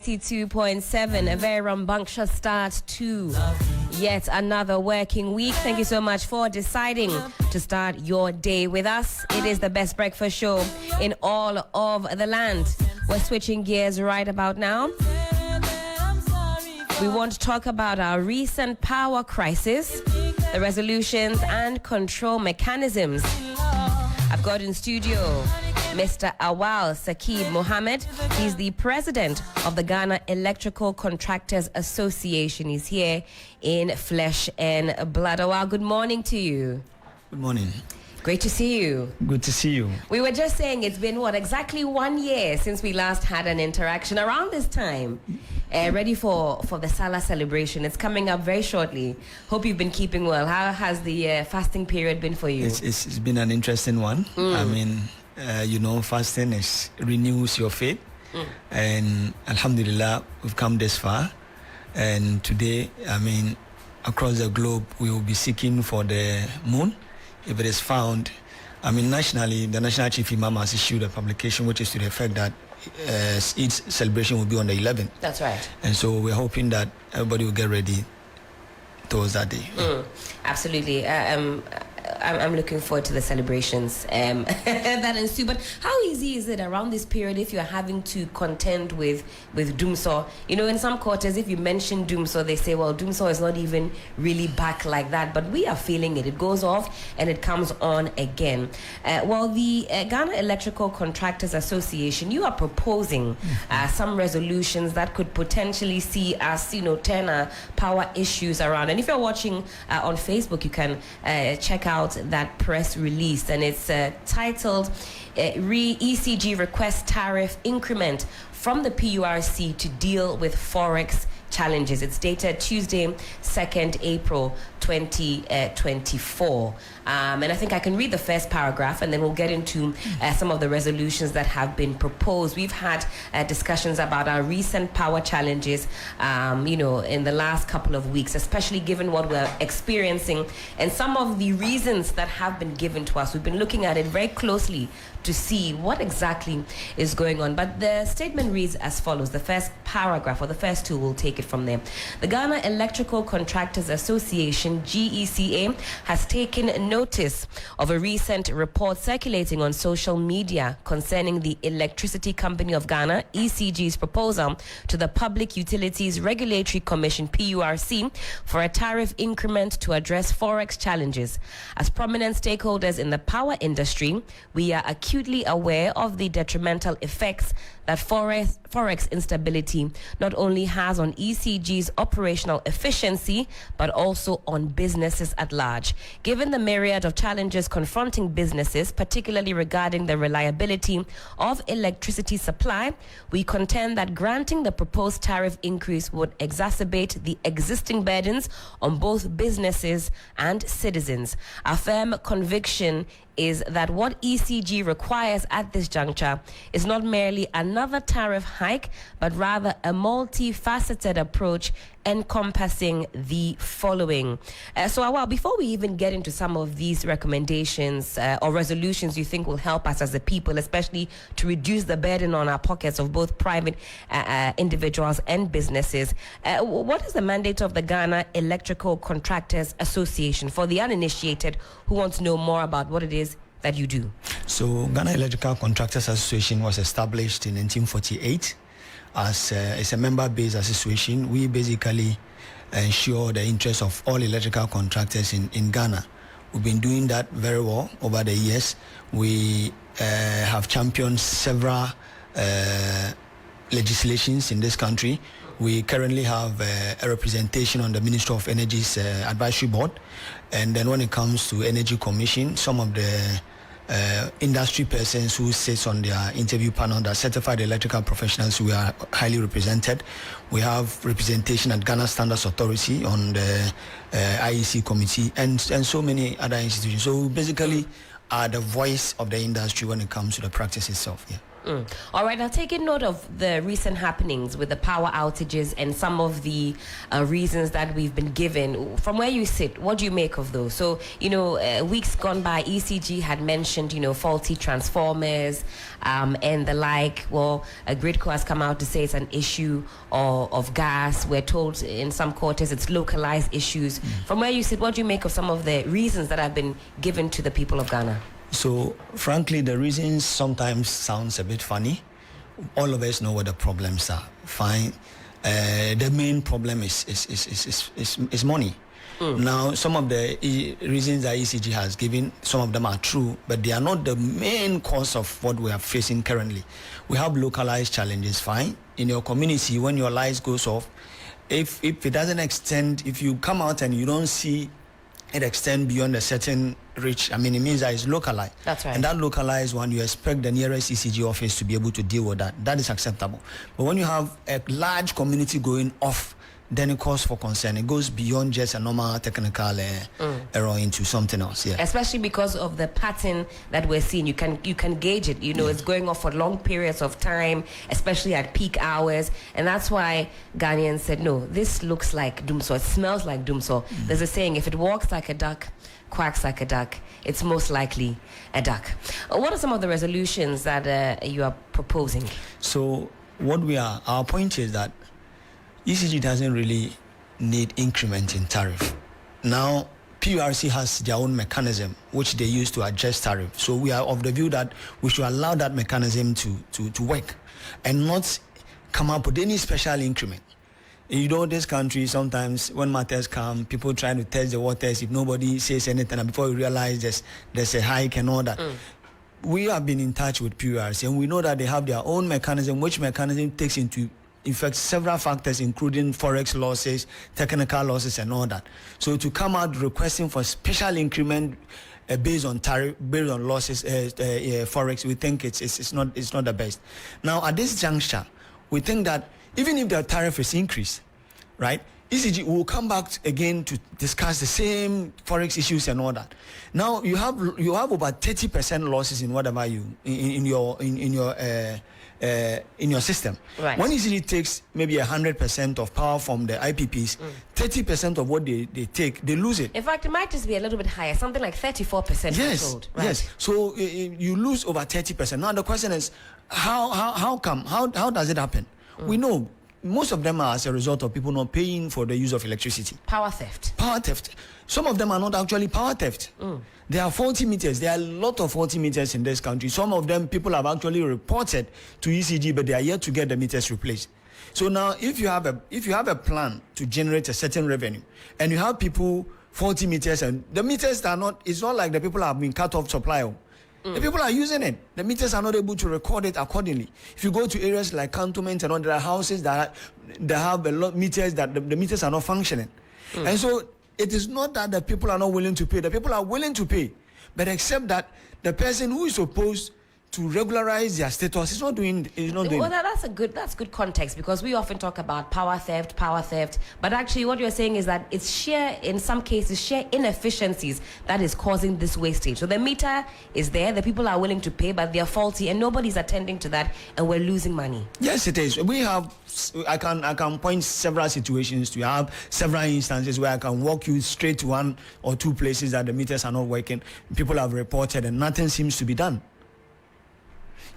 92.7, a very rambunctious start to yet another working week. Thank you so much for deciding to start your day with us. It is the best breakfast show in all of the land. We're switching gears right about now. We want to talk about our recent power crisis, the resolutions and control mechanisms. I've got in studio Mr. Awal Sakib Mohammed. He's the president of the Ghana Electrical Contractors Association. He's here in flesh and blood. Awal, good morning to you. Good morning. Great to see you. Good to see you. We were just saying it's been, exactly 1 year since we last had an interaction around this time. Ready for the Salah celebration. It's coming up very shortly. Hope you've been keeping well. How has the fasting period been for you? It's been an interesting one. I mean, fasting renews your faith. And Alhamdulillah, we've come this far. And today, across the globe, we will be seeking for the moon. If it is found, nationally, the National Chief Imam has issued a publication which is to the effect that Eid's celebration will be on the 11th. That's right. And so we're hoping that everybody will get ready towards that day. Absolutely. I'm looking forward to the celebrations that ensue. But how easy is it around this period if you're having to contend with Doomsaw? In some quarters, if you mention Doomsaw, they say, well, Doomsaw is not even really back like that. But we are feeling it. It goes off and it comes on again. The Ghana Electrical Contractors Association, you are proposing some resolutions that could potentially see us, turn our power issues around. And if you're watching on Facebook, you can check out that press release, and it's titled ECG Request Tariff Increment from the PURC to deal with Forex challenges. It's dated Tuesday, 2nd April 2024. And I think I can read the first paragraph and then we'll get into some of the resolutions that have been proposed. We've had discussions about our recent power challenges, in the last couple of weeks, especially given what we're experiencing and some of the reasons that have been given to us. We've been looking at it very closely to see what exactly is going on. But the statement reads as follows. The first paragraph, or the first two, we'll take it from there. The Ghana Electrical Contractors Association, GECA, has taken notice of a recent report circulating on social media concerning the Electricity Company of Ghana, ECG's proposal to the Public Utilities Regulatory Commission, PURC, for a tariff increment to address Forex challenges. As prominent stakeholders in the power industry, we are acutely aware of the detrimental effects that Forex instability not only has on ECG's operational efficiency, but also on businesses at large. Given the myriad of challenges confronting businesses, particularly regarding the reliability of electricity supply, we contend that granting the proposed tariff increase would exacerbate the existing burdens on both businesses and citizens. Our firm conviction is that what ECG requires at this juncture is not merely another tariff hike, but rather a multifaceted approach encompassing the following. So, before we even get into some of these recommendations or resolutions you think will help us as a people, especially to reduce the burden on our pockets of both private individuals and businesses, what is the mandate of the Ghana Electrical Contractors Association for the uninitiated who want to know more about what it is that you do? So, Ghana Electrical Contractors Association was established in 1948. It's a member-based association. We basically ensure the interests of all electrical contractors in Ghana. We've been doing that very well over the years. We have championed several legislations in this country. We currently have a representation on the Ministry of Energy's advisory board. And then when it comes to Energy Commission, some of the industry persons who sits on their interview panel, that certified electrical professionals, we are highly represented. We have representation at Ghana Standards Authority on the IEC committee and so many other institutions. So we basically are the voice of the industry when it comes to the practice itself. Yeah. All right, now taking note of the recent happenings with the power outages and some of the reasons that we've been given, from where you sit, what do you make of those? So, weeks gone by, ECG had mentioned, faulty transformers and the like. Well, Gridco has come out to say it's an issue of gas. We're told in some quarters it's localized issues. From where you sit, what do you make of some of the reasons that have been given to the people of Ghana? So, frankly, the reasons sometimes sounds a bit funny. All of us know what the problems are. Fine. The main problem is money. Now, some of the reasons that ECG has given, some of them are true, but they are not the main cause of what we are facing currently. We have localized challenges. Fine. In your community, when your lights goes off, if it doesn't extend, if you come out and you don't see it extend beyond a certain reach, it means that it's localized. That's right. And that localized one, you expect the nearest ECG office to be able to deal with that. That is acceptable. But when you have a large community going off, then it calls for concern. It goes beyond just a normal technical error into something else. Yeah. Especially because of the pattern that we're seeing. You can gauge it. It's going off for long periods of time, especially at peak hours. And that's why Ghanaians said, no, this looks like doomsday. It smells like doomsday. There's a saying, if it walks like a duck, quacks like a duck, it's most likely a duck. What are some of the resolutions that you are proposing? So our point is that ECG doesn't really need increment in tariff. Now, PURC has their own mechanism which they use to adjust tariff. So we are of the view that we should allow that mechanism to work and not come up with any special increment. This country, sometimes when matters come, people try to test the waters. If nobody says anything, and before you realize there's a hike and all that. We have been in touch with PURC, and we know that they have their own mechanism, which mechanism takes into effect several factors, including forex losses, technical losses, and all that. So to come out requesting for special increment based on tariff, based on losses, forex, we think it's not the best. Now at this juncture, we think that even if the tariff is increased, right, ECG will come back again to discuss the same forex issues and all that. Now you have about 30% losses in whatever in your system. Right. When ECG takes maybe 100% of power from the IPPs, 30% of what they take, they lose it. In fact, it might just be a little bit higher, something like 34%. Yes, right. yes. So you lose over 30%. Now the question is, how come? How does it happen? We know most of them are as a result of people not paying for the use of electricity. Power theft. Power theft. Some of them are not actually power theft. There are faulty meters. There are a lot of faulty meters in this country. Some of them people have actually reported to ECG, but they are yet to get the meters replaced. So now, if you have a plan to generate a certain revenue, and you have people faulty meters, and the meters are not, it's not like the people have been cut off supply. The people are using it. The meters are not able to record it accordingly. If you go to areas like cantonment and all, there are houses that have a lot of meters that the meters are not functioning. And so it is not that the people are not willing to pay. The people are willing to pay, but except that the person who is supposed to regularize their status is not doing. Well, that's good context, because we often talk about power theft, but actually what you're saying is that it's in some cases sheer inefficiencies that is causing this wastage. So the meter is there, the people are willing to pay, but they're faulty, and nobody's attending to that, and we're losing money. Yes, it is. I can point several situations to have several instances where I can walk you straight to one or two places that the meters are not working. People have reported, and nothing seems to be done.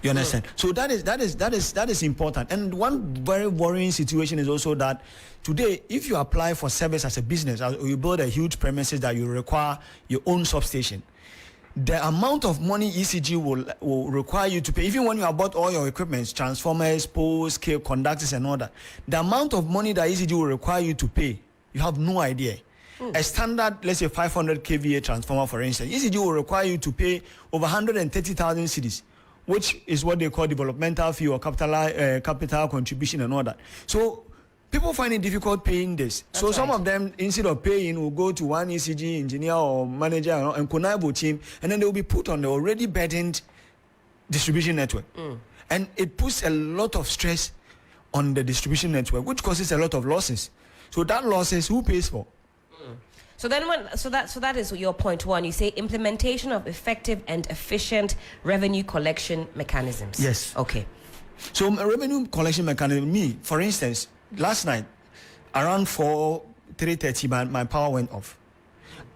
You understand? So that is important. And one very worrying situation is also that today, if you apply for service as a business, or you build a huge premises that you require your own substation, the amount of money ECG will require you to pay, even when you have bought all your equipment, transformers, poles, cable conductors, and all that, the amount of money that ECG will require you to pay, you have no idea. A standard, let's say 500 kVA transformer, for instance, ECG will require you to pay over 130,000 cedis, which is what they call developmental fee or capital contribution and all that. So people find it difficult paying this. That's so some right. of them, instead of paying, will go to one ECG engineer or manager and connive team, and then they will be put on the already burdened distribution network. And it puts a lot of stress on the distribution network, which causes a lot of losses. So that losses, who pays for? So that is your point one. You say implementation of effective and efficient revenue collection mechanisms. Yes. Okay. So revenue collection mechanism. For instance, last night around 3:30, my power went off.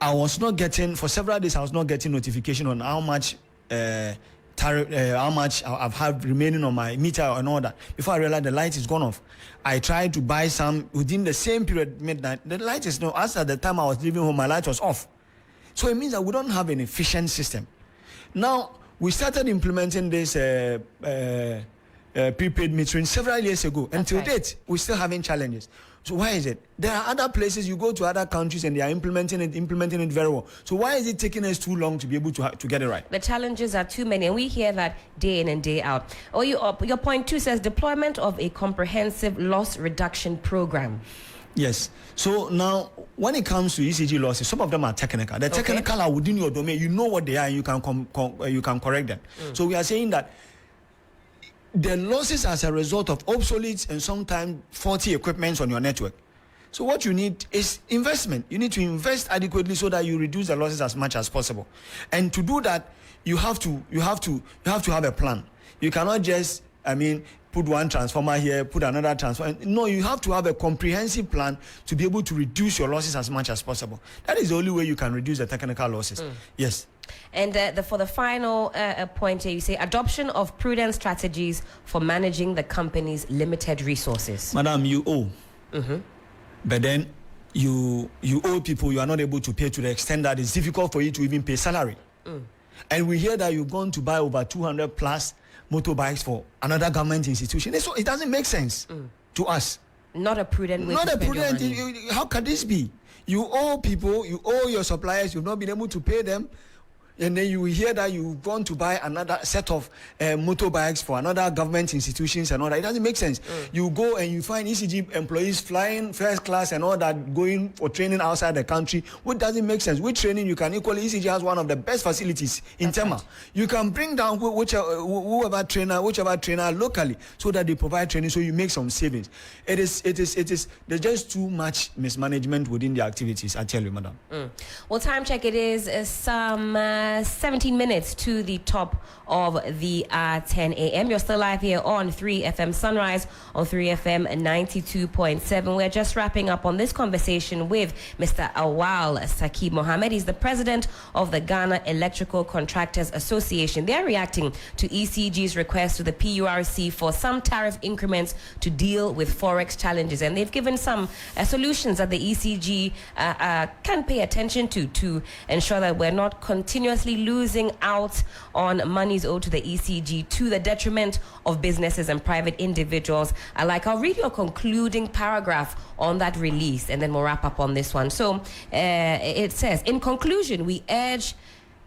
I was not getting, for several days, I was not getting notification on how much how much I've had remaining on my meter and all that. Before I realized the light is gone off. I tried to buy some within the same period, midnight. The light is no. As at the time I was leaving home, my light was off. So it means that we don't have an efficient system. Now, we started implementing this prepaid metering several years ago. Until date, we're still having challenges. So why is it? There are other places, you go to other countries and they are implementing it very well. So why is it taking us too long to be able to get it right? The challenges are too many, and we hear that day in and day out. Your point two says deployment of a comprehensive loss reduction program. Yes. So now, when it comes to ECG losses, some of them are technical. The technical are within your domain. You know what they are, and you can correct them. So we are saying that the losses as a result of obsolete and sometimes faulty equipment on your network. So what you need is investment. You need to invest adequately so that you reduce the losses as much as possible. And to do that, you have to have a plan. You cannot just, put one transformer here, put another transformer. No, you have to have a comprehensive plan to be able to reduce your losses as much as possible. That is the only way you can reduce the technical losses. Yes. And for the final point here, you say adoption of prudent strategies for managing the company's limited resources. Madam, you owe. But then you owe people you are not able to pay to the extent that it's difficult for you to even pay salary. And we hear that you've gone to buy over 200 plus motorbikes for another government institution. So it doesn't make sense to us. Not a prudent way to spend your money. How can this be? You owe people, you owe your suppliers, you've not been able to pay them. And then you hear that you've gone to buy another set of motorbikes for another government institutions and all that. It doesn't make sense. You go and you find ECG employees flying first class and all that, going for training outside the country, which doesn't make sense. With training, you can equally, ECG has one of the best facilities in Tema. Right. You can bring down whichever trainer locally so that they provide training so you make some savings. There's just too much mismanagement within the activities, I tell you, madam. Well, time check, it is some 17 minutes to the top of the 10 a.m. You're still live here on 3FM Sunrise on 3FM 92.7. We're just wrapping up on this conversation with Mr. Awal Sakib Mohammed. He's the president of the Ghana Electrical Contractors Association. They're reacting to ECG's request to the PURC for some tariff increments to deal with forex challenges. And they've given some solutions that the ECG can pay attention to ensure that we're not continuously losing out on monies owed to the ECG to the detriment of businesses and private individuals alike. I'll read your concluding paragraph on that release and then we'll wrap up on this one. So it says, in conclusion, we urge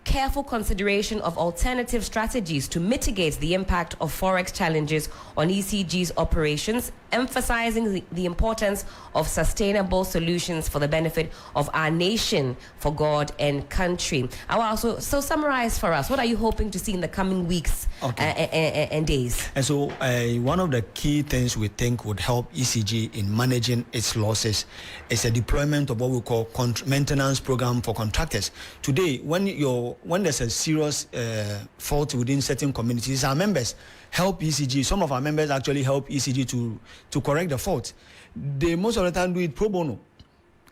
careful consideration of alternative strategies to mitigate the impact of forex challenges on ECG's operations, emphasizing the importance of sustainable solutions for the benefit of our nation, for God and country. I will also summarize for us, what are you hoping to see in the coming weeks and days? And so one of the key things we think would help ECG in managing its losses is a deployment of what we call maintenance program for contractors. Today, when there's a serious fault within certain communities, our members help ECG. Some of our members actually help ECG to correct the fault. They most of the time do it pro bono.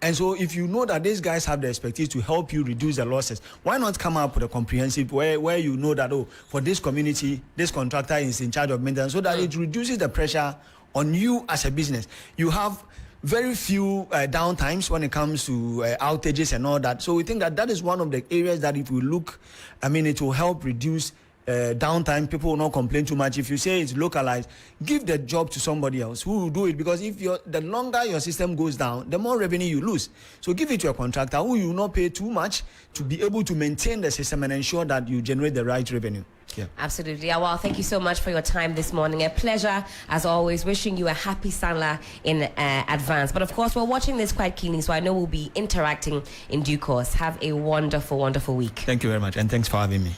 And so if you know that these guys have the expertise to help you reduce the losses, why not come up with a comprehensive where you know that, for this community, this contractor is in charge of maintenance, so that it reduces the pressure on you as a business. You have very few downtimes when it comes to outages and all that. So we think that is one of the areas that if we look, it will help reduce downtime. People will not complain too much. If you say it's localized, give the job to somebody else who will do it, because the longer your system goes down, the more revenue you lose. So give it to a contractor who you will not pay too much to be able to maintain the system and ensure that you generate the right revenue. Yeah. Absolutely. Awal, thank you so much for your time this morning. A pleasure, as always. Wishing you a happy Sanla in advance. But of course, we're watching this quite keenly, so I know we'll be interacting in due course. Have a wonderful, wonderful week. Thank you very much, and thanks for having me.